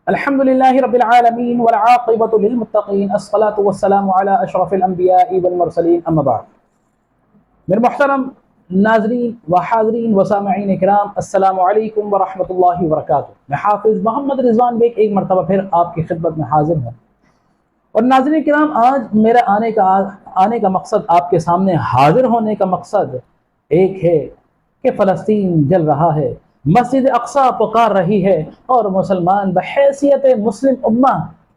الحمدللہ رب العالمین والعاقبۃ للمتقین الصلاۃ والسلام علی اشرف الانبیاء والمرسلین اما بعد۔ میرے محترم ناظرین و حاضرین و سامعین کرام، السلام علیکم ورحمۃ اللہ وبرکاتہ۔ میں حافظ محمد رضوان بیگ ایک مرتبہ پھر آپ کی خدمت میں حاضر ہوں، اور ناظرین کرام، آج میرا آنے کا مقصد، آپ کے سامنے حاضر ہونے کا مقصد ایک ہے کہ فلسطین جل رہا ہے، مسجد اقصی پکار رہی ہے، اور مسلمان بحیثیت مسلم امہ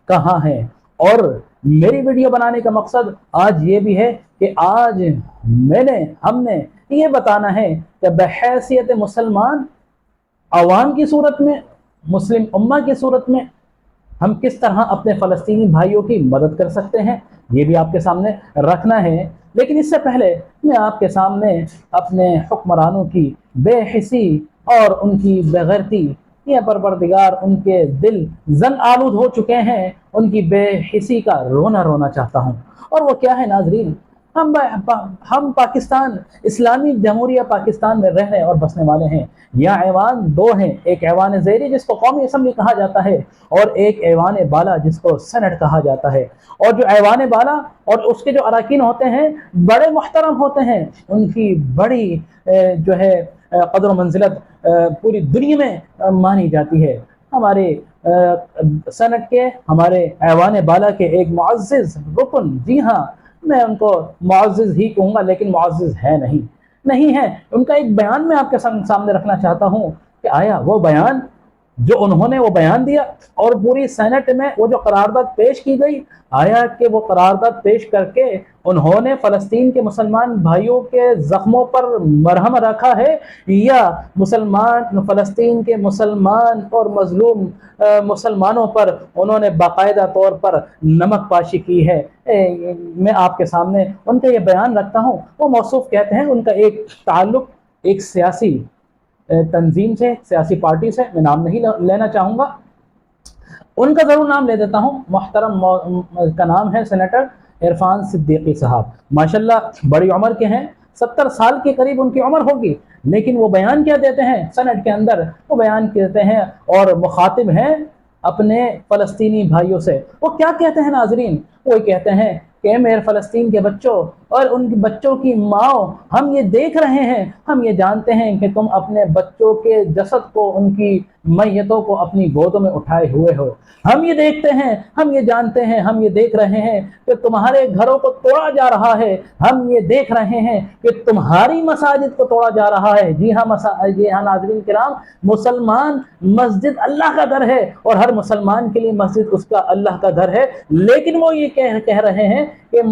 کہاں ہیں۔ اور میری ویڈیو بنانے کا مقصد آج یہ بھی ہے کہ آج ہم نے یہ بتانا ہے کہ بحیثیت مسلمان عوام کی صورت میں، مسلم امہ کی صورت میں ہم کس طرح اپنے فلسطینی بھائیوں کی مدد کر سکتے ہیں، یہ بھی آپ کے سامنے رکھنا ہے۔ لیکن اس سے پہلے میں آپ کے سامنے اپنے حکمرانوں کی بے حسی اور ان کی بے غیرتی، یہ پروردگار ان کے دل زن آلود ہو چکے ہیں، ان کی بے حسی کا رونا چاہتا ہوں۔ اور وہ کیا ہے ناظرین، ہم پاکستان، اسلامی جمہوریہ پاکستان میں رہنے اور بسنے والے ہیں۔ یہاں ایوان دو ہیں، ایک ایوان زیری جس کو قومی اسمبلی کہا جاتا ہے، اور ایک ایوان بالا جس کو سینٹ کہا جاتا ہے۔ اور جو ایوان بالا اور اس کے جو اراکین ہوتے ہیں بڑے محترم ہوتے ہیں، ان کی بڑی جو ہے قدر و منزلت پوری دنیا میں مانی جاتی ہے۔ ہمارے سینٹ کے، ہمارے ایوان بالا کے ایک معزز رکن، جی ہاں میں ان کو معزز ہی کہوں گا لیکن معزز ہے نہیں ہے، ان کا ایک بیان میں آپ کے سامنے رکھنا چاہتا ہوں کہ آیا وہ بیان جو انہوں نے وہ بیان دیا اور پوری سینٹ میں وہ جو قرارداد پیش کی گئی، آیا کہ وہ قرارداد پیش کر کے انہوں نے فلسطین کے مسلمان بھائیوں کے زخموں پر مرہم رکھا ہے، یا فلسطین کے مسلمان اور مظلوم مسلمانوں پر انہوں نے باقاعدہ طور پر نمک پاشی کی ہے؟ میں آپ کے سامنے ان کا یہ بیان رکھتا ہوں۔ وہ موصوف کہتے ہیں، ان کا ایک تعلق ایک سیاسی تنظیم سے، سیاسی پارٹی سے، میں نام نہیں لینا چاہوں گا، ان کا ضرور نام لے دیتا ہوں۔ محترم کا نام ہے سینیٹر عرفان صدیقی صاحب، ماشاءاللہ بڑی عمر کے ہیں، 70 سال کے قریب ان کی عمر ہوگی، لیکن وہ بیان کیا دیتے ہیں سینٹ کے اندر؟ وہ بیان کہتے ہیں اور مخاطب ہیں اپنے فلسطینی بھائیوں سے۔ وہ کیا کہتے ہیں ناظرین؟ وہ کہتے ہیں کہ میرے فلسطین کے بچوں اور ان کے بچوں کی ماؤں، ہم یہ دیکھ رہے ہیں، ہم یہ جانتے ہیں کہ تم اپنے بچوں کے جسد کو، ان کی میتوں کو اپنی گودوں میں اٹھائے ہوئے ہو۔ ہم یہ دیکھتے ہیں، ہم یہ جانتے ہیں، ہم یہ دیکھ رہے ہیں کہ تمہارے گھروں کو توڑا جا رہا ہے، ہم یہ دیکھ رہے ہیں کہ تمہاری مساجد کو توڑا جا رہا ہے۔ جی ہاں ناظرین کرام، مسلمان مسجد اللہ کا گھر ہے، اور ہر مسلمان کے لیے مسجد اس کا اللہ کا گھر ہے، لیکن وہ یہ کہہ رہے ہیں کہ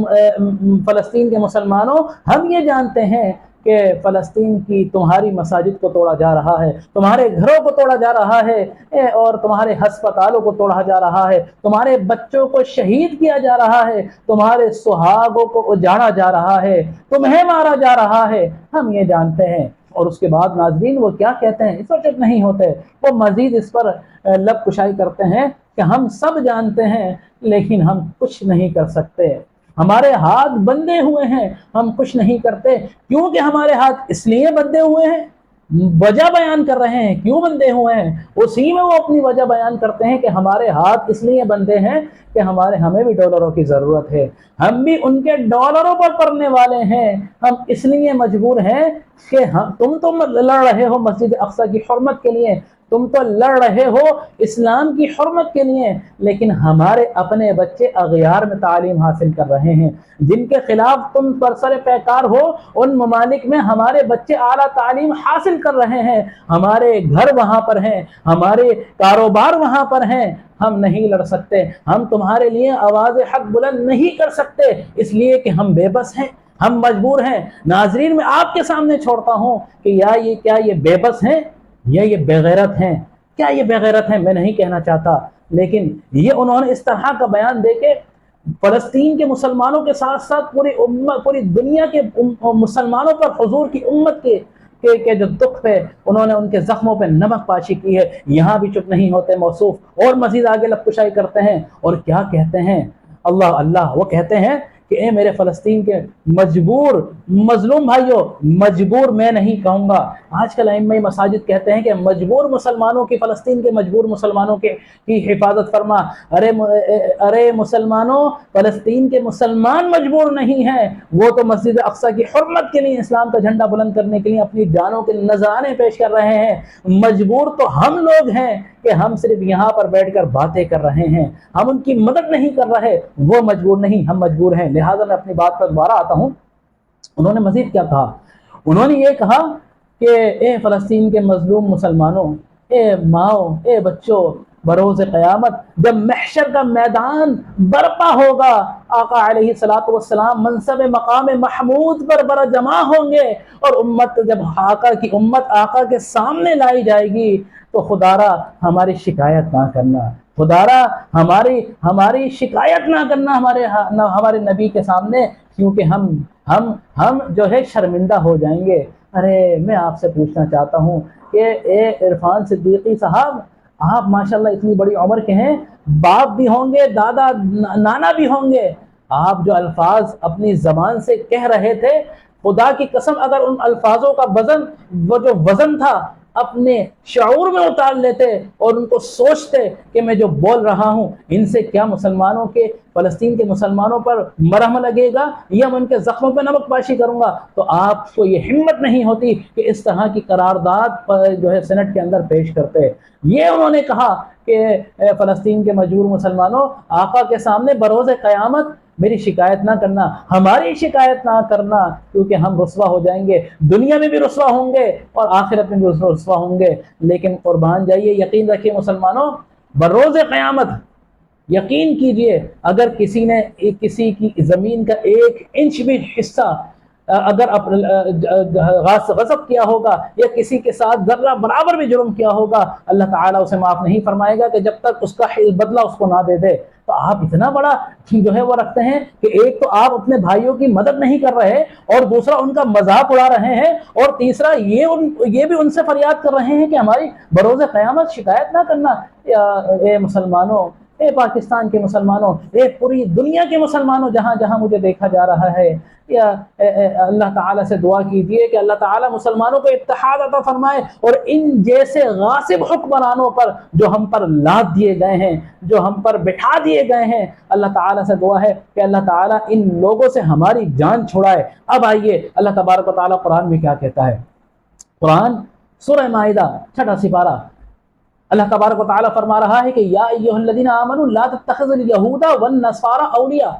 فلسطین کے مسلمانوں، ہم یہ جانتے ہیں کہ فلسطین کی تمہاری مساجد کو توڑا جا رہا ہے، تمہارے گھروں کو توڑا جا رہا ہے، اور تمہارے ہسپتالوں کو توڑا جا رہا ہے، تمہارے بچوں کو شہید کیا جا رہا ہے، تمہارے سہاگوں کو اجاڑا جا رہا ہے، تمہیں مارا جا رہا ہے، ہم یہ جانتے ہیں۔ اور اس کے بعد ناظرین وہ کیا کہتے ہیں، اس پر چپ نہیں ہوتے، وہ مزید اس پر لب کشائی کرتے ہیں کہ ہم سب جانتے ہیں لیکن ہم کچھ نہیں کر سکتے، ہمارے ہاتھ بندھے ہوئے ہیں، ہم کچھ نہیں کرتے۔ کیوں کہ ہمارے ہاتھ اس لیے بندھے ہوئے ہیں، وجہ بیان کر رہے ہیں کیوں بندھے ہوئے ہیں، اسی میں وہ اپنی وجہ بیان کرتے ہیں کہ ہمارے ہاتھ اس لیے بندھے ہیں کہ ہمیں بھی ڈالروں کی ضرورت ہے، ہم بھی ان کے ڈالروں پر پڑنے والے ہیں، ہم اس لیے مجبور ہیں کہ تم لڑ رہے ہو مسجد اقصی کی حرمت کے لیے، تم تو لڑ رہے ہو اسلام کی حرمت کے لیے، لیکن ہمارے اپنے بچے اغیار میں تعلیم حاصل کر رہے ہیں، جن کے خلاف تم برسر پیکار ہو، ان ممالک میں ہمارے بچے اعلیٰ تعلیم حاصل کر رہے ہیں، ہمارے گھر وہاں پر ہیں، ہمارے کاروبار وہاں پر ہیں، ہم نہیں لڑ سکتے، ہم تمہارے لیے آواز حق بلند نہیں کر سکتے، اس لیے کہ ہم بے بس ہیں، ہم مجبور ہیں۔ ناظرین میں آپ کے سامنے چھوڑتا ہوں کہ کیا یہ بے بس ہیں یا یہ بے غیرت ہیں؟ کیا یہ بے غیرت ہیں؟ میں نہیں کہنا چاہتا، لیکن یہ انہوں نے اس طرح کا بیان دے کے فلسطین کے مسلمانوں کے ساتھ ساتھ پوری دنیا کے مسلمانوں پر، حضور کی امت کے جو دکھ پہ انہوں نے ان کے زخموں پہ نمک پاشی کی ہے، یہاں بھی چپ نہیں ہوتے موصوف، اور مزید آگے لب کشائی کرتے ہیں، اور کیا کہتے ہیں؟ اللہ اللہ، وہ کہتے ہیں کہ اے میرے فلسطین کے مجبور مظلوم بھائیوں، مجبور میں نہیں کہوں گا، آج کل ائمہ مساجد کہتے ہیں کہ مجبور مسلمانوں کی، فلسطین کے مجبور مسلمانوں کی حفاظت فرما۔ ارے مسلمانوں، فلسطین کے مسلمان مجبور نہیں ہیں، وہ تو مسجد اقصی کی حرمت کے لیے، اسلام کا جھنڈا بلند کرنے کے لیے اپنی جانوں کے نذرانے پیش کر رہے ہیں۔ مجبور تو ہم لوگ ہیں کہ ہم صرف یہاں پر بیٹھ کر باتیں کر رہے ہیں، ہم ان کی مدد نہیں کر رہے، وہ مجبور نہیں، ہم مجبور ہیں۔ لہٰذا میں اپنی بات پر دوبارہ آتا ہوں۔ انہوں نے مزید کیا کہا؟ انہوں نے یہ کہا کہ اے فلسطین کے مظلوم مسلمانوں، اے ماؤں، اے بچوں، بروز قیامت جب محشر کا میدان برپا ہوگا، آقا علیہ الصلوۃ والسلام منصب مقام محمود پر برجمع ہوں گے، اور امت جب آقا کی امت آقا کے سامنے لائی جائے گی تو خدارا ہماری شکایت نہ کرنا، خدارا ہماری شکایت نہ کرنا ہمارے نبی کے سامنے، کیونکہ ہم جو ہے شرمندہ ہو جائیں گے۔ ارے میں آپ سے پوچھنا چاہتا ہوں کہ اے عرفان صدیقی صاحب، آپ ماشاءاللہ اتنی بڑی عمر کے ہیں، باپ بھی ہوں گے، دادا نانا بھی ہوں گے، آپ جو الفاظ اپنی زبان سے کہہ رہے تھے، خدا کی قسم اگر ان الفاظوں کا وزن، وہ جو وزن تھا، اپنے شعور میں اتار لیتے اور ان کو سوچتے کہ میں جو بول رہا ہوں ان سے کیا مسلمانوں کے، فلسطین کے مسلمانوں پر مرہم لگے گا یا میں ان کے زخموں پہ نمک پاشی کروں گا، تو آپ کو یہ ہمت نہیں ہوتی کہ اس طرح کی قرارداد پر جو ہے سینٹ کے اندر پیش کرتے۔ یہ انہوں نے کہا کہ فلسطین کے مجبور مسلمانوں، آقا کے سامنے بروز قیامت میری شکایت نہ کرنا، ہماری شکایت نہ کرنا، کیونکہ ہم رسوا ہو جائیں گے، دنیا میں بھی رسوا ہوں گے اور آخرت میں بھی رسوا ہوں گے۔ لیکن قربان جائیے، یقین رکھیے مسلمانوں، بروز قیامت یقین کیجئے، اگر کسی نے کسی کی زمین کا 1 انچ بھی حصہ اگر غصب کیا ہوگا یا کسی کے ساتھ ذرہ برابر بھی جرم کیا ہوگا، اللہ تعالیٰ اسے معاف نہیں فرمائے گا کہ جب تک اس کا بدلہ اس کو نہ دے دے۔ تو آپ اتنا بڑا جو ہے وہ رکھتے ہیں کہ ایک تو آپ اپنے بھائیوں کی مدد نہیں کر رہے، اور دوسرا ان کا مذاق اڑا رہے ہیں، اور تیسرا یہ بھی ان سے فریاد کر رہے ہیں کہ ہماری بروز قیامت شکایت نہ کرنا۔ اے مسلمانوں، اے پاکستان کے مسلمانوں، اے پوری دنیا کے مسلمانوں، جہاں جہاں مجھے دیکھا جا رہا ہے، یا اللہ تعالیٰ سے دعا کیجیے کہ اللہ تعالیٰ مسلمانوں کو اتحاد عطا فرمائے، اور ان جیسے غاصب حکمرانوں پر جو ہم پر لاد دیے گئے ہیں، جو ہم پر بٹھا دیے گئے ہیں، اللہ تعالیٰ سے دعا ہے کہ اللہ تعالیٰ ان لوگوں سے ہماری جان چھڑائے۔ اب آئیے اللہ تبارک و تعالیٰ قرآن میں کیا کہتا ہے۔ قرآن سورہ مائدہ 6واں سپارہ، اللہ تبارک و تعالیٰ فرما رہا ہے کہ یا ایھا الذین آمنوا لا تتخذوا اليہود والنصارى اولیاء،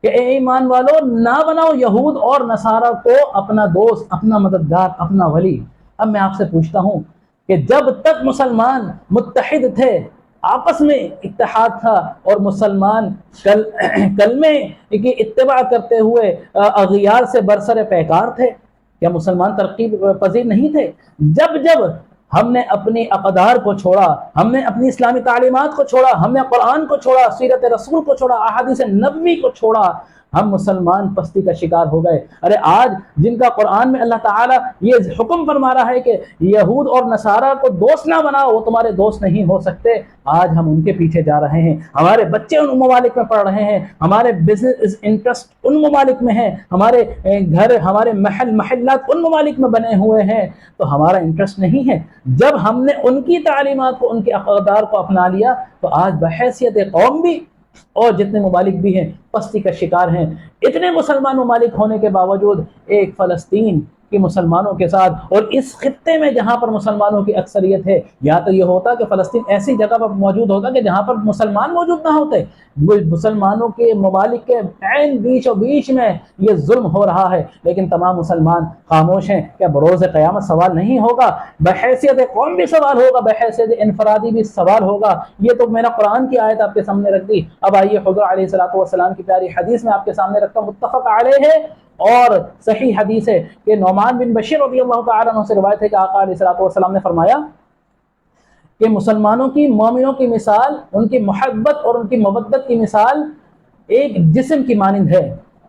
کہ اے ایمان والو نہ بناؤ یہود اور نصارہ کو اپنا دوست، اپنا مددگار، اپنا ولی۔ اب میں آپ سے پوچھتا ہوں کہ جب تک مسلمان متحد تھے، آپس میں اتحاد تھا، اور مسلمان کلمے کی اتباع کرتے ہوئے اغیار سے برسر پیکار تھے، کیا مسلمان ترقی پذیر نہیں تھے؟ جب ہم نے اپنی اقدار کو چھوڑا، ہم نے اپنی اسلامی تعلیمات کو چھوڑا، ہم نے قرآن کو چھوڑا، سیرت رسول کو چھوڑا، احادیث نبوی کو چھوڑا، ہم مسلمان پستی کا شکار ہو گئے۔ ارے آج جن کا قرآن میں اللہ تعالیٰ یہ حکم فرما رہا ہے کہ یہود اور نصارہ کو دوست نہ بناؤ، وہ تمہارے دوست نہیں ہو سکتے، آج ہم ان کے پیچھے جا رہے ہیں، ہمارے بچے ان ممالک میں پڑھ رہے ہیں، ہمارے بزنس انٹرسٹ ان ممالک میں ہیں، ہمارے گھر، ہمارے محلات ان ممالک میں بنے ہوئے ہیں، تو ہمارا انٹرسٹ نہیں ہے۔ جب ہم نے ان کی تعلیمات کو، ان کے اقدار کو اپنا لیا، تو آج بحیثیت قوم بھی اور جتنے ممالک بھی ہیں پستی کا شکار ہیں۔ اتنے مسلمان ممالک ہونے کے باوجود ایک فلسطین کے مسلمانوں کے ساتھ، اور اس خطے میں جہاں پر مسلمانوں کی اکثریت ہے، یا تو یہ ہوتا کہ فلسطین ایسی جگہ پر موجود ہوتا کہ جہاں پر مسلمان موجود نہ ہوتے، مسلمانوں کے ممالک کے عین بیچ و بیچ میں یہ ظلم ہو رہا ہے، لیکن تمام مسلمان خاموش ہیں۔ کیا بروز قیامت سوال نہیں ہوگا؟ بحیثیت قوم بھی سوال ہوگا، بحیثیت انفرادی بھی سوال ہوگا۔ یہ تو میں نے قرآن کی آیت آپ کے سامنے رکھ دی۔ اب آئیے حضور علیہ الصلوۃ والسلام کی پیاری حدیث میں آپ کے سامنے رکھتا ہوں، متفق علیہ ہے اور صحیح حدیث ہے، کہ نعمان بن بشیر رضی اللہ تعالیٰ عنہ سے روایت ہے کہ آقا علیہ الصلوۃ والسلام نے فرمایا کہ مسلمانوں کی، مومنوں کی مثال، ان کی محبت اور ان کی مودت کی مثال ایک جسم کی مانند ہے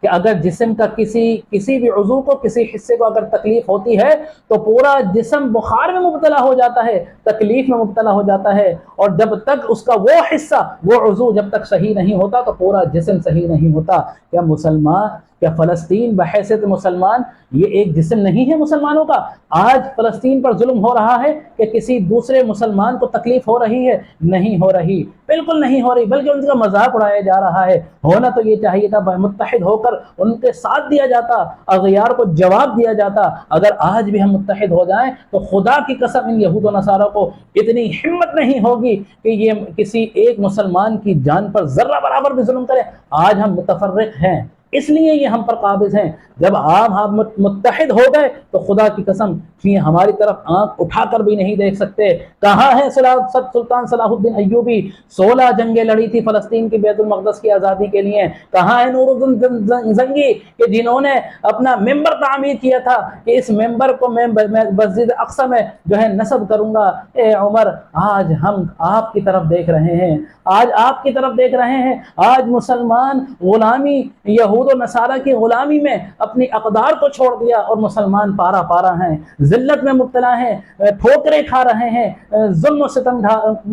کہ اگر جسم کا کسی بھی عضو کو، کسی حصے کو اگر تکلیف ہوتی ہے تو پورا جسم بخار میں مبتلا ہو جاتا ہے، تکلیف میں مبتلا ہو جاتا ہے، اور جب تک اس کا وہ حصہ، وہ عضو جب تک صحیح نہیں ہوتا تو پورا جسم صحیح نہیں ہوتا۔ کیا فلسطین بحیثیت مسلمان یہ ایک جسم نہیں ہے مسلمانوں کا؟ آج فلسطین پر ظلم ہو رہا ہے کہ کسی دوسرے مسلمان کو تکلیف ہو رہی ہے؟ نہیں ہو رہی، بالکل نہیں ہو رہی، بلکہ ان کا مذاق اڑایا جا رہا ہے۔ ہونا تو یہ چاہیے تھا متحد ہو کر ان کے ساتھ دیا جاتا، اغیار کو جواب دیا جاتا۔ اگر آج بھی ہم متحد ہو جائیں تو خدا کی قسم ان یہود و نصارہ کو اتنی ہمت نہیں ہوگی کہ یہ کسی ایک مسلمان کی جان پر ذرہ برابر بھی ظلم کرے۔ آج ہم متفرق ہیں، اس لیے یہ ہم پر قابض ہیں۔ جب آپ متحد ہو گئے تو خدا کی قسم یہ ہماری طرف آنکھ اٹھا کر بھی نہیں دیکھ سکتے۔ کہاں ہے سلطان صلاح الدین ایوبی؟ 16 جنگیں لڑی تھی فلسطین کی بیت المقدس کی آزادی کے لیے۔ کہاں ہے نور الدین زنگی کہ جنہوں نے اپنا ممبر تعمیر کیا تھا کہ اس ممبر کو میں مسجد اقصی میں جو ہے نصب کروں گا؟ اے عمر، آج ہم آپ کی طرف دیکھ رہے ہیں، آج آپ کی طرف دیکھ رہے ہیں۔ آج مسلمان غلامی، یہود و نصارہ کی غلامی میں اپنی اقدار کو چھوڑ دیا اور مسلمان پارا پارا ہیں، ذلت میں مبتلا ہیں، ٹھوکریں کھا رہے ہیں، ظلم و ستم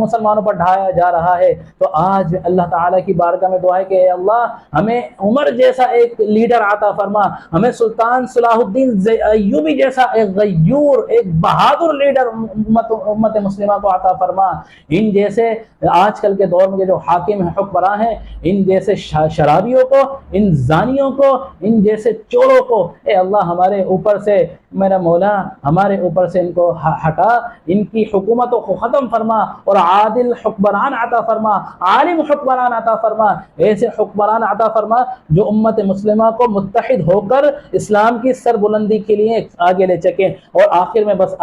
مسلمانوں پر ڈھایا جا رہا ہے۔ تو آج اللہ تعالیٰ کی بارگاہ میں دعا ہے کہ اے اللہ ہمیں عمر جیسا ایک لیڈر عطا فرما، ہمیں سلطان صلاح الدین ایوبی جیسا ایک غیور، ایک بہادر لیڈر امت مسلمہ کو عطا فرما۔ ان جیسے آج کل کے دور میں جو حاکم ہیں، حکمراں ہیں، ان جیسے شرابیوں کو، ان زانیوں کو، ان جیسے چوروں کو اے اللہ ہمارے اوپر سے، میرا مولا ہمارے اوپر سے ان کو ہٹا، ان کی حکومتوں کو ختم فرما اور عادل حکمران عطا فرما، عالم حکمران عطا فرما، ایسے حکمران عطا فرما جو امت مسلمہ کو متحد ہو کر اسلام کی سربلندی کے لیے آگے لے چکیں۔ اور آخر میں بس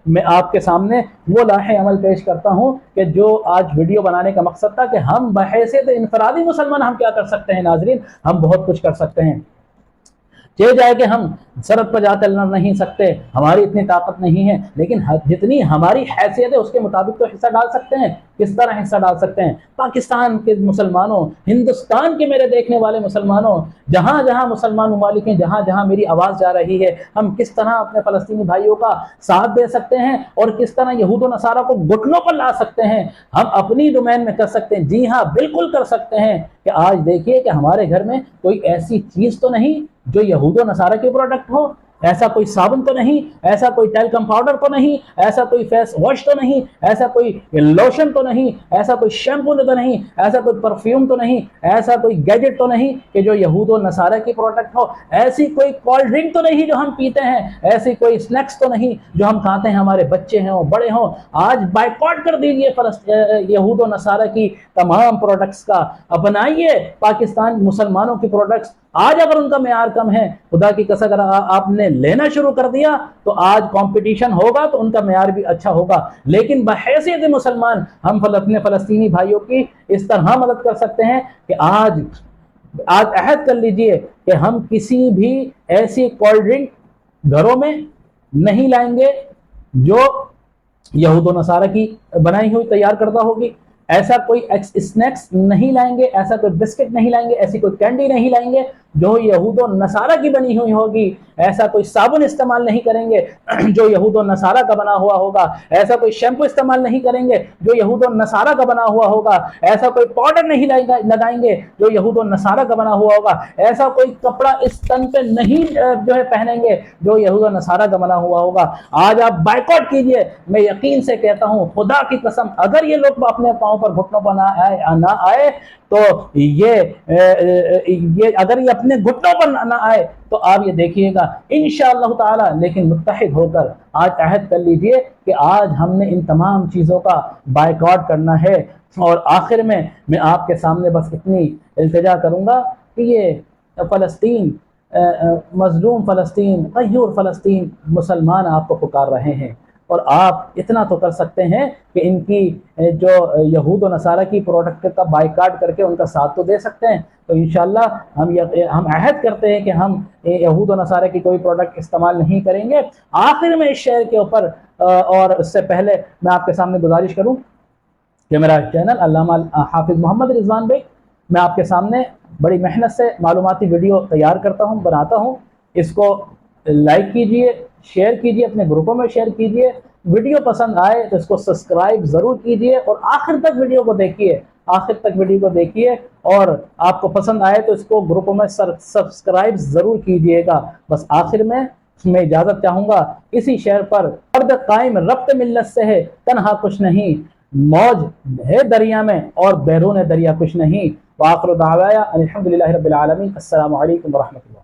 میں آپ کے سامنے وہ لائحہ عمل پیش کرتا ہوں کہ جو آج ویڈیو بنانے کا مقصد تھا کہ ہم بحیثیت انفرادی مسلمان ہم کیا کر سکتے ہیں۔ ناظرین، ہم بہت کچھ کر سکتے ہیں۔ چاہے جائے کہ ہم سرحد پر جا کر لڑ نہیں سکتے، ہماری اتنی طاقت نہیں ہے، لیکن جتنی ہماری حیثیت ہے اس کے مطابق تو حصہ ڈال سکتے ہیں۔ کس طرح حصہ ڈال سکتے ہیں؟ پاکستان کے مسلمانوں، ہندوستان کے میرے دیکھنے والے مسلمانوں، جہاں جہاں مسلمان ممالک ہیں، جہاں جہاں میری آواز جا رہی ہے، ہم کس طرح اپنے فلسطینی بھائیوں کا ساتھ دے سکتے ہیں اور کس طرح یہود و نصارہ کو گھٹنوں پر لا سکتے ہیں، ہم اپنی ڈومین میں کر سکتے ہیں۔ جی ہاں، بالکل کر سکتے ہیں کہ آج دیکھیے کہ ہمارے گھر میں کوئی ایسی چیز تو نہیں جو یہود و نصارہ کے پروڈکٹ ہو۔ ایسا کوئی صابن تو نہیں، ایسا کوئی ٹیلکم پاؤڈر تو نہیں، ایسا کوئی فیس واش تو نہیں، ایسا کوئی لوشن تو نہیں، ایسا کوئی شیمپو تو نہیں، ایسا کوئی پرفیوم تو نہیں، ایسا کوئی گیجٹ تو نہیں کہ جو یہود و نصارہ کی پروڈکٹ ہو، ایسی کوئی کولڈ ڈرنک تو نہیں جو ہم پیتے ہیں، ایسی کوئی سنیکس تو نہیں جو ہم کھاتے ہیں، ہمارے بچے ہیں بڑے ہوں۔ آج بائیکاٹ کر دیجئے یہود و نصارہ کی تمام پروڈکٹس کا، اپنائیے پاکستان مسلمانوں کی پروڈکٹس۔ آج اگر ان کا معیار کم ہے، خدا کی قسم اگر آپ نے لینا شروع کر دیا تو آج کمپٹیشن ہوگا تو ان کا معیار بھی اچھا ہوگا۔ لیکن بحیثیت مسلمان ہم اپنے فلسطینی بھائیوں کی اس طرح مدد کر سکتے ہیں کہ آج عہد کر لیجئے کہ ہم کسی بھی ایسی کولڈ ڈرنک گھروں میں نہیں لائیں گے جو یہود و نصارہ کی بنائی ہوئی تیار کردہ ہوگی، ایسا کوئی اسنیکس نہیں لائیں گے، ایسا کوئی بسکٹ نہیں لائیں گے، ایسی کوئی کینڈی نہیں لائیں گے جو یہود و نصارہ کی بنی ہوئی ہوگی، ایسا کوئی صابن استعمال نہیں کریں گے جو یہود و نصارہ کا بنا ہوا ہوگا، ایسا کوئی شیمپو استعمال نہیں کریں گے جو یہود و نصارہ کا بنا ہوا ہوگا، ایسا کوئی پاؤڈر نہیں لگائیں گے جو یہود و نصارہ کا بنا ہوا ہوگا، ایسا کوئی کپڑا اس تن پہ نہیں جو ہے پہنیں گے جو یہود و نصارہ کا بنا ہوا ہوگا۔ آج آپ بائیکاٹ کیجئے، میں یقین سے کہتا ہوں خدا کی قسم اگر یہ لوگ اپنے پاؤں پر گھٹنوں پر نہ آئے تو یہ اگر یہ اپنے گھٹنوں پر نہ آئے تو آپ یہ دیکھیے گا انشاءاللہ تعالی۔ لیکن متحد ہو کر آج عہد کر لیجئے کہ آج ہم نے ان تمام چیزوں کا بائیکاٹ کرنا ہے۔ اور آخر میں آپ کے سامنے بس اتنی التجا کروں گا کہ یہ فلسطین، مظلوم فلسطین، غیور فلسطین، مسلمان آپ کو پکار رہے ہیں، اور آپ اتنا تو کر سکتے ہیں کہ ان کی جو یہود و نصارہ کی پروڈکٹ کا بائیکاٹ کر کے ان کا ساتھ تو دے سکتے ہیں۔ تو انشاءاللہ ہم عہد کرتے ہیں کہ ہم یہود و نصارہ کی کوئی پروڈکٹ استعمال نہیں کریں گے۔ آخر میں اس شعر کے اوپر اور اس سے پہلے میں آپ کے سامنے گزارش کروں کہ میرا چینل علامہ حافظ محمد رضوان بھائی، میں آپ کے سامنے بڑی محنت سے معلوماتی ویڈیو تیار کرتا ہوں، بناتا ہوں. اس کو لائک کیجئے، شیئر کیجئے، اپنے گروپوں میں شیئر کیجئے. ویڈیو پسند آئے تو اس کو سبسکرائب ضرور کیجئے اور آخر تک ویڈیو کو دیکھیے، آخر تک ویڈیو کو دیکھیے. اور آپ کو پسند آئے تو اس کو گروپوں میں سبسکرائب ضرور کیجئے گا. بس آخر میں اجازت چاہوں گا، اسی شعر پر فرد قائم ربط ملت سے ہے، تنہا کچھ نہیں، موج ہے دریا میں اور بیرون دریا کچھ نہیں. وآخر دعوایا الحمدللہ رب العالمین. السلام علیکم ورحمۃ اللہ.